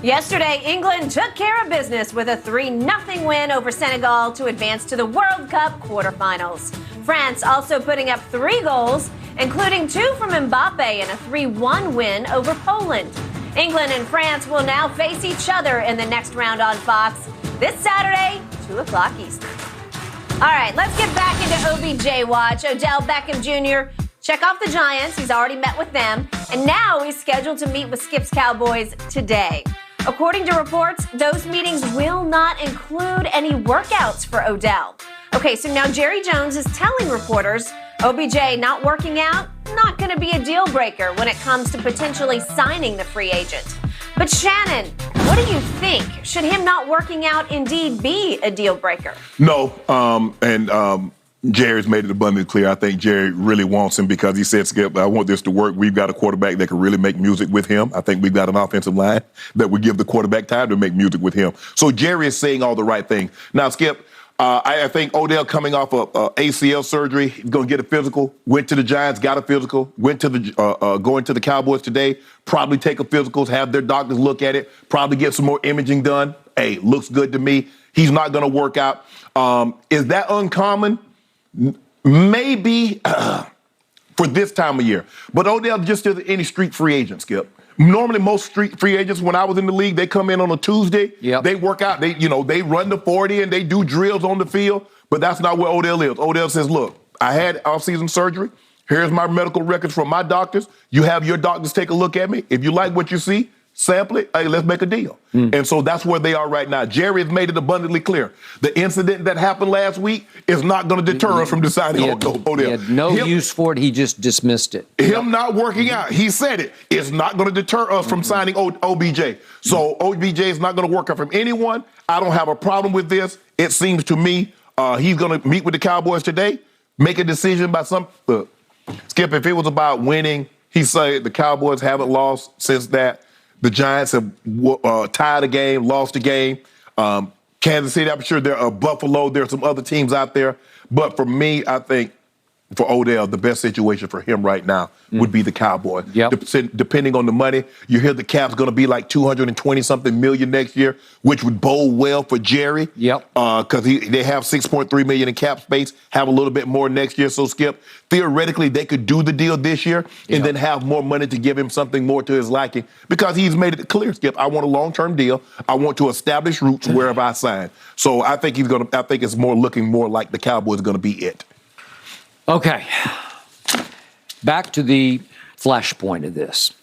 Yesterday, England took care of business with a 3-0 win over Senegal to advance to the World Cup quarterfinals. France also putting up 3 goals, including 2 from Mbappe in a 3-1 win over Poland. England and France will now face each other in the next round on Fox this Saturday, 2 o'clock Eastern. All right, let's get back into OBJ watch. Odell Beckham Jr. check off the Giants. He's already met with them. And now he's scheduled to meet with Skip's Cowboys today. According to reports, those meetings will not include any workouts for Odell. Okay, so now Jerry Jones is telling reporters OBJ not working out, not going to be a deal breaker when it comes to potentially signing the free agent. But Shannon, what do you think? Should him not working out indeed be a deal breaker? No, Jerry's made it abundantly clear. I think Jerry really wants him because he said, Skip, I want this to work. We've got a quarterback that can really make music with him. I think we've got an offensive line that would give the quarterback time to make music with him. So Jerry is saying all the right things. Now, Skip, I think Odell coming off of ACL surgery, he's going to get a physical, went to the Giants, got a physical, went to the going to the Cowboys today, probably take a physicals, have their doctors look at it, probably get some more imaging done. Hey, looks good to me. He's not going to work out. Is that uncommon? Maybe for this time of year. But Odell just is any street free agent, Skip. Normally, most street free agents, when I was in the league, they come in on a Tuesday. Yep. They work out. They run the 40 and they do drills on the field. But that's not where Odell is. Odell says, look, I had off-season surgery. Here's my medical records from my doctors. You have your doctors take a look at me. If you like what you see, sample it. Hey, let's make a deal. And so that's where they are right now. Jerry has made it abundantly clear. The incident that happened last week is not going to deter us from deciding on Odell. He had no use for it. He just dismissed it. Him not working out, he said it, is not going to deter us from signing OBJ. So OBJ is not going to work out from anyone. I don't have a problem with this. It seems to me he's going to meet with the Cowboys today, make a decision by some. Skip, if it was about winning, he said the Cowboys haven't lost since that. The Giants have tied a game, lost a game. Kansas City, I'm sure there are Buffalo. There are some other teams out there. But for me, I think for Odell, the best situation for him right now would be the Cowboys. Yep. Depending on the money, you hear the cap's going to be like $220-something million next year, which would bode well for Jerry. Yep. Because they have $6.3 million in cap space, have a little bit more next year. So, Skip, theoretically, they could do the deal this year and then have more money to give him something more to his liking because he's made it clear, Skip, I want a long-term deal. I want to establish roots wherever I sign. So I think it's looking more like the Cowboys are going to be it. Okay, back to the flashpoint of this.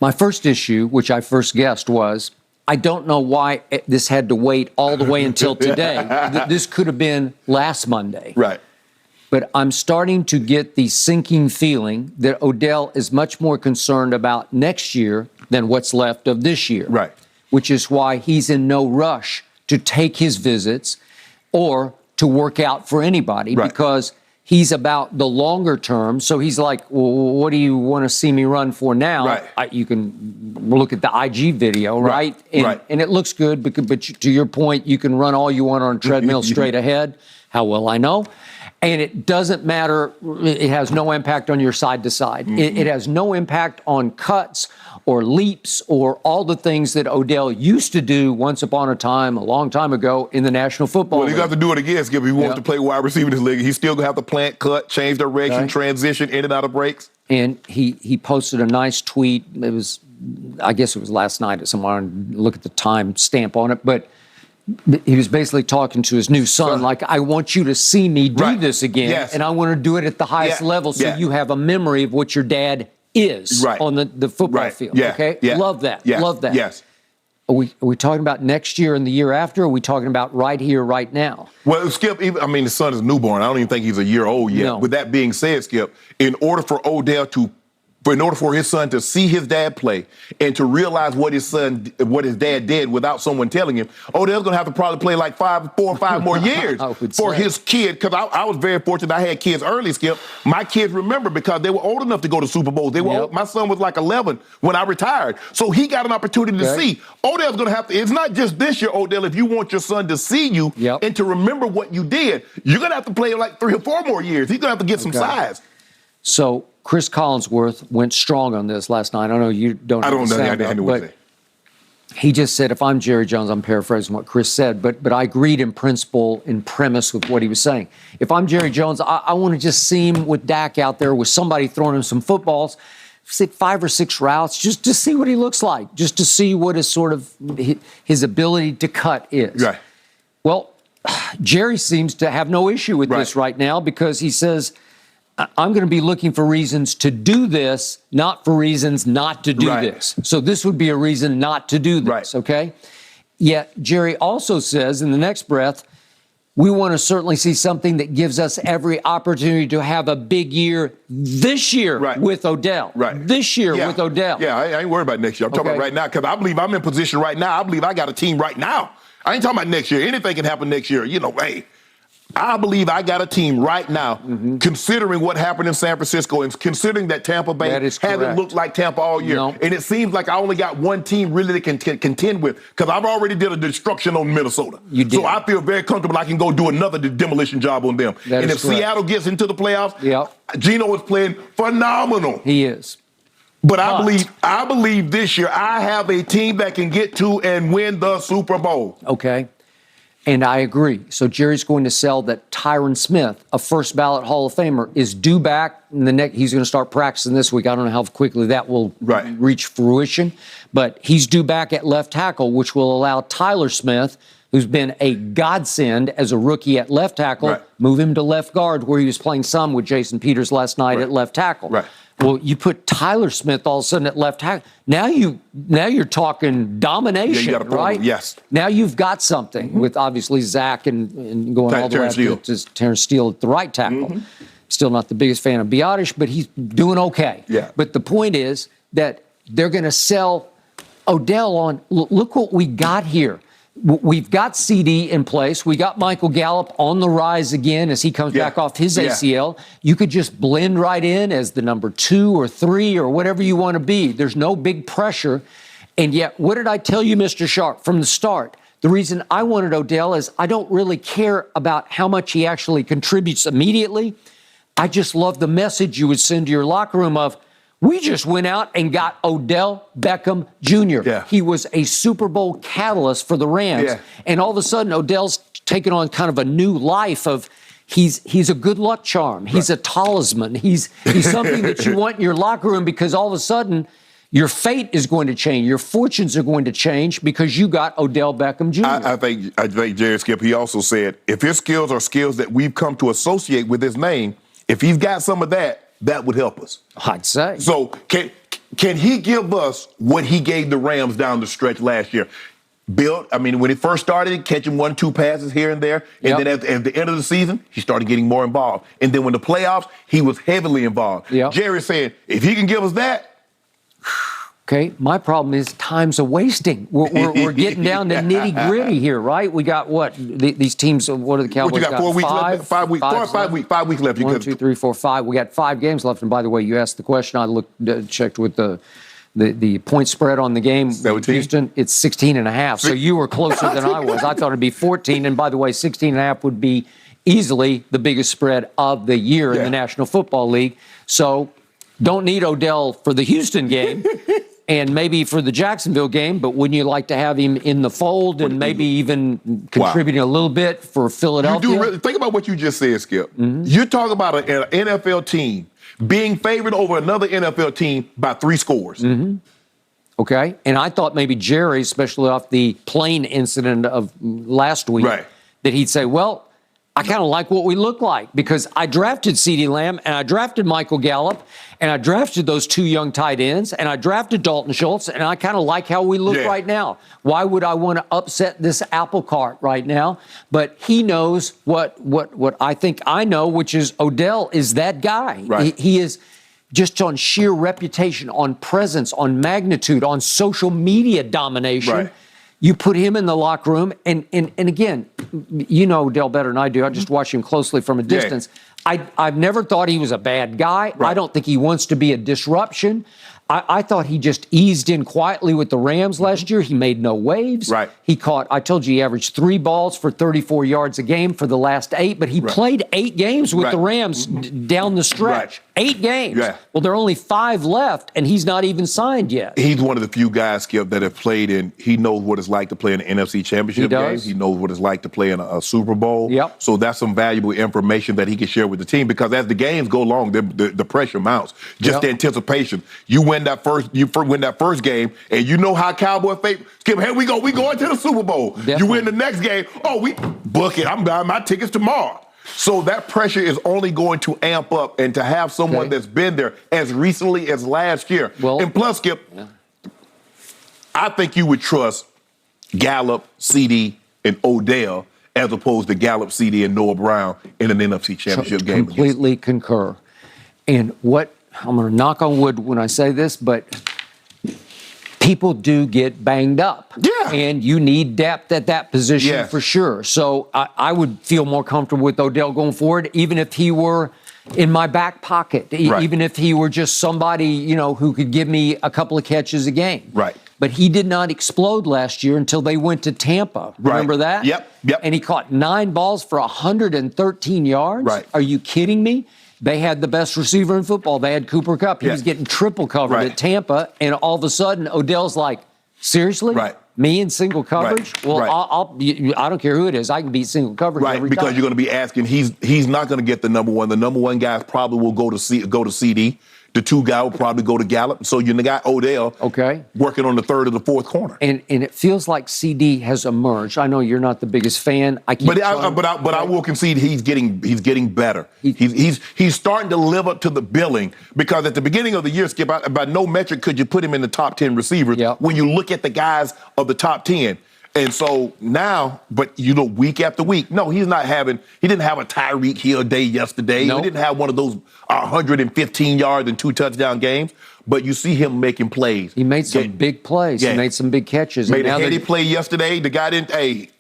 My first issue, which I first guessed, was I don't know why this had to wait all the way until today. This could have been last Monday. Right. But I'm starting to get the sinking feeling that Odell is much more concerned about next year than what's left of this year. Right. Which is why he's in no rush to take his visits or to work out for anybody because he's about the longer term. So he's like, well, what do you want to see me run for now? Right. You can look at the IG video, right? And it looks good, but to your point, you can run all you want on a treadmill straight ahead. How well I know. And it doesn't matter. It has no impact on your side to side. It has no impact on cuts or leaps or all the things that Odell used to do once upon a time, a long time ago, in the National Football League. Well, he got to do it again, Skip. If he wants to play wide receiver in this league, he's still going to have to plant, cut, change direction, transition in and out of breaks. And he posted a nice tweet. I guess it was last night at somewhere, look at the time stamp on it, but he was basically talking to his new son, like, I want you to see me do this again, and I want to do it at the highest level so you have a memory of what your dad is on the football field. Okay? Love that. Love that. Yes. Are we talking about next year and the year after, or are we talking about right here, right now? Well, Skip, the son is newborn. I don't even think he's a year old yet. No. With that being said, Skip, in order for his son to see his dad play and to realize what his dad did without someone telling him, Odell's going to have to probably play like 4 or 5 more years for his kid. Because I was very fortunate. I had kids early, Skip. My kids remember because they were old enough to go to Super Bowls. They were my son was like 11 when I retired. So he got an opportunity to see. Odell's going to have to, it's not just this year, Odell, if you want your son to see you and to remember what you did, you're going to have to play like 3 or 4 more years. He's going to have to get some size. So Chris Collinsworth went strong on this last night. I know you don't understand that, but He just said, if I'm Jerry Jones, I'm paraphrasing what Chris said, but I agreed in principle, in premise with what he was saying. If I'm Jerry Jones, I want to just see him with Dak out there with somebody throwing him some footballs, say 5 or 6 routes, just to see what he looks like, just to see what his sort of his ability to cut is. Right. Well, Jerry seems to have no issue with this right now because he says, I'm going to be looking for reasons to do this, not for reasons not to do this. So this would be a reason not to do this, okay? Yet Jerry also says in the next breath, we want to certainly see something that gives us every opportunity to have a big year this year with Odell. This year with Odell. Yeah, I ain't worried about next year. I'm talking about right now because I believe I'm in position right now. I believe I got a team right now. I ain't talking about next year. Anything can happen next year. You know, hey, I believe I got a team right now, considering what happened in San Francisco and considering that Tampa Bay hasn't looked like Tampa all year. No. And it seems like I only got one team really to contend with because I've already did a destruction on Minnesota. You did. So I feel very comfortable I can go do another demolition job on them. And if Seattle gets into the playoffs, Geno is playing phenomenal. He is. But I believe this year I have a team that can get to and win the Super Bowl. Okay. And I agree. So Jerry's going to sell that Tyron Smith, a first ballot Hall of Famer, is due back in the next. He's going to start practicing this week. I don't know how quickly that will reach fruition, but he's due back at left tackle, which will allow Tyler Smith, who's been a godsend as a rookie at left tackle, move him to left guard, where he was playing some with Jason Peters last night at left tackle. Well, you put Tyler Smith all of a sudden at left tackle. Now you're talking domination, right? Yes. Now you've got something with obviously Zach and going all the way up to Terrence Steele at the right tackle. Still not the biggest fan of Biotish, but he's doing okay. Yeah. But the point is that they're going to sell Odell on. Look what we got here. We've got CD in place. We got Michael Gallup on the rise again as he comes back off his ACL. You could just blend right in as the number 2 or 3 or whatever you want to be. There's no big pressure. And yet, what did I tell you, Mr. Sharp, from the start? The reason I wanted Odell is I don't really care about how much he actually contributes immediately. I just love the message you would send to your locker room of, we just went out and got Odell Beckham Jr. He was a Super Bowl catalyst for the Rams. And all of a sudden, Odell's taken on kind of a new life of he's a good luck charm. He's a talisman. He's something that you want in your locker room because all of a sudden, your fate is going to change. Your fortunes are going to change because you got Odell Beckham Jr. I think Jerry Skip, he also said, if his skills are skills that we've come to associate with his name, if he's got some of that, that would help us. I'd say. So can he give us what he gave the Rams down the stretch last year? When he first started, catching 1-2 passes here and there. And then at the end of the season, he started getting more involved. And then when the playoffs, he was heavily involved. Jerry's saying, if he can give us that. Okay, my problem is time's a wasting. We're getting down to nitty gritty here, right? We got what? These teams, what are the Cowboys? What you got 4 weeks left? 5 weeks. 5 weeks left. 1, 2, 3, 4, 5. We got 5 games left. And by the way, you asked the question. I checked with the point spread on the game. 17? Houston, it's 16.5. So you were closer than I was. I thought it'd be 14. And by the way, 16.5 would be easily the biggest spread of the year in the National Football League. So don't need Odell for the Houston game. And maybe for the Jacksonville game, but wouldn't you like to have him in the fold and maybe even contributing a little bit for Philadelphia? You do really, think about what you just said, Skip. You're talking about an NFL team being favored over another NFL team by 3 scores. Okay, and I thought maybe Jerry, especially off the plane incident of last week, that he'd say, well, I kind of like what we look like because I drafted CeeDee Lamb and I drafted Michael Gallup and I drafted those 2 young tight ends and I drafted Dalton Schultz and I kind of like how we look right now. Why would I want to upset this apple cart right now? But he knows what I think I know, which is Odell is that guy. He is just on sheer reputation, on presence, on magnitude, on social media domination. You put him in the locker room, and again, you know Odell better than I do. I just watch him closely from a distance. I've never thought he was a bad guy. I don't think he wants to be a disruption. I thought he just eased in quietly with the Rams last year. He made no waves. Right. He caught, I told you, he averaged 3 balls for 34 yards a game for the last 8, but he played 8 games with the Rams down the stretch. 8 games. Yeah. Well, there are only 5 left, and he's not even signed yet. He's one of the few guys, Skip, that have played in. He knows what it's like to play in an NFC Championship game. He knows what it's like to play in a Super Bowl. Yep. So that's some valuable information that he can share with the team, because as the games go along, the pressure mounts. Just the anticipation. You win that first game, and you know how Cowboy fate. Skip, here we go. We going to the Super Bowl. Definitely. You win the next game. Oh, we book it. I'm buying my tickets tomorrow. So that pressure is only going to amp up, and to have someone that's been there as recently as last year. Well, and plus, Skip, I think you would trust Gallup, CD, and Odell as opposed to Gallup, CD, and Noah Brown in an NFC Championship game. Completely concur. And what, I'm going to knock on wood when I say this, but people do get banged up. Yeah. And you need depth at that position for sure. So I would feel more comfortable with Odell going forward, even if he were in my back pocket, even if he were just somebody, you know, who could give me a couple of catches a game. Right. But he did not explode last year until they went to Tampa. Remember that? Yep. And he caught 9 balls for 113 yards. Right. Are you kidding me? They had the best receiver in football. They had Cooper Kupp. He was getting triple covered at Tampa, and all of a sudden, Odell's like, seriously? Me in single coverage? Well, I don't care who it is. I can beat single coverage every because time. you're going to be asking. He's not going to get the number one. The number one guys probably will go to CD. The 2 guy will probably go to Gallup. So you got Odell working on the 3rd or the 4th corner. And it feels like CD has emerged. I know you're not the biggest fan. But I will concede he's getting better. He's starting to live up to the billing, because at the beginning of the year, Skip, by no metric could you put him in the top 10 receivers when you look at the guys of the top 10. And so now, but week after week, no, he didn't have a Tyreek Hill day yesterday. He didn't have one of those 115 yards and 2 touchdown games. But you see him making plays. He made some big plays. He made some big catches. Made a heady play yesterday. The guy didn't,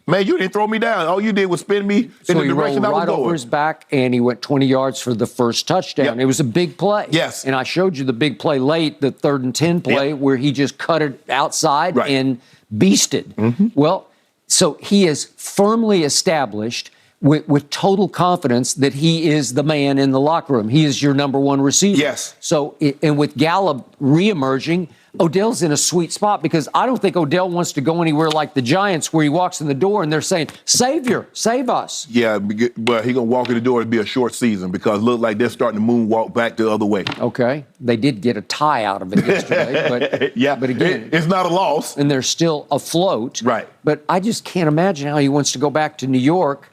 man, you didn't throw me down. All you did was spin me in the direction I was going. So he rolled right over his back, and he went 20 yards for the first touchdown. It was a big play. Yes. And I showed you the big play late, the 3rd and 10 play, where he just cut it outside and beasted. Well, so he is firmly established with total confidence that he is the man in the locker room. He is your number 1 receiver. Yes. So, and with Gallup reemerging, Odell's in a sweet spot, because I don't think Odell wants to go anywhere like the Giants, where he walks in the door and they're saying, Savior, save us. Yeah, but he's going to walk in the door. It'll be a short season, because it looks like they're starting to moonwalk back the other way. Okay. They did get a tie out of it yesterday. But, but again, it's not a loss. And they're still afloat. Right. But I just can't imagine how he wants to go back to New York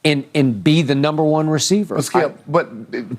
and be the number 1 receiver. Skip, but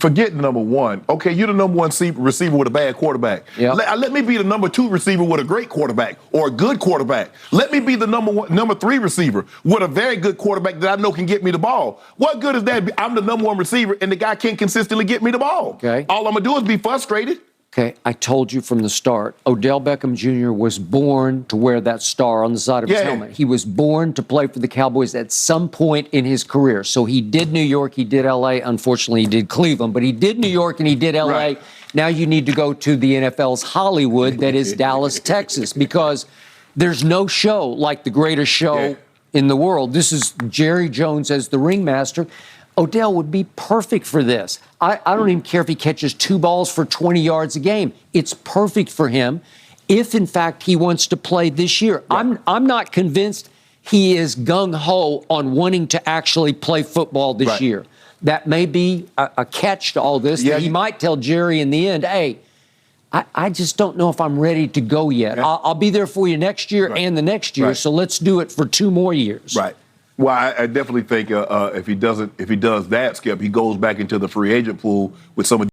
forget the number 1. Okay, you're the number 1 receiver with a bad quarterback. Let me be the number 2 receiver with a great quarterback, or a good quarterback. Let me be the number 3 receiver with a very good quarterback that I know can get me the ball. What good is that? I'm the number 1 receiver, and the guy can't consistently get me the ball. Okay. All I'm going to do is be frustrated. Okay, I told you from the start, Odell Beckham Jr. was born to wear that star on the side of his helmet. He was born to play for the Cowboys at some point in his career. So he did New York, he did L.A., unfortunately he did Cleveland, but he did New York and he did L.A. Now you need to go to the NFL's Hollywood, that is Dallas, Texas, because there's no show like the greatest show in the world. This is Jerry Jones as the ringmaster. Odell would be perfect for this. I don't even care if he catches 2 balls for 20 yards a game. It's perfect for him if, in fact, he wants to play this year. I'm not convinced he is gung-ho on wanting to actually play football this year. That may be a catch to all this. That he might tell Jerry in the end, hey, I just don't know if I'm ready to go yet. I'll be there for you next year and the next year, so let's do it for 2 more years. Well, I definitely think if he does that, Skip, he goes back into the free agent pool with some of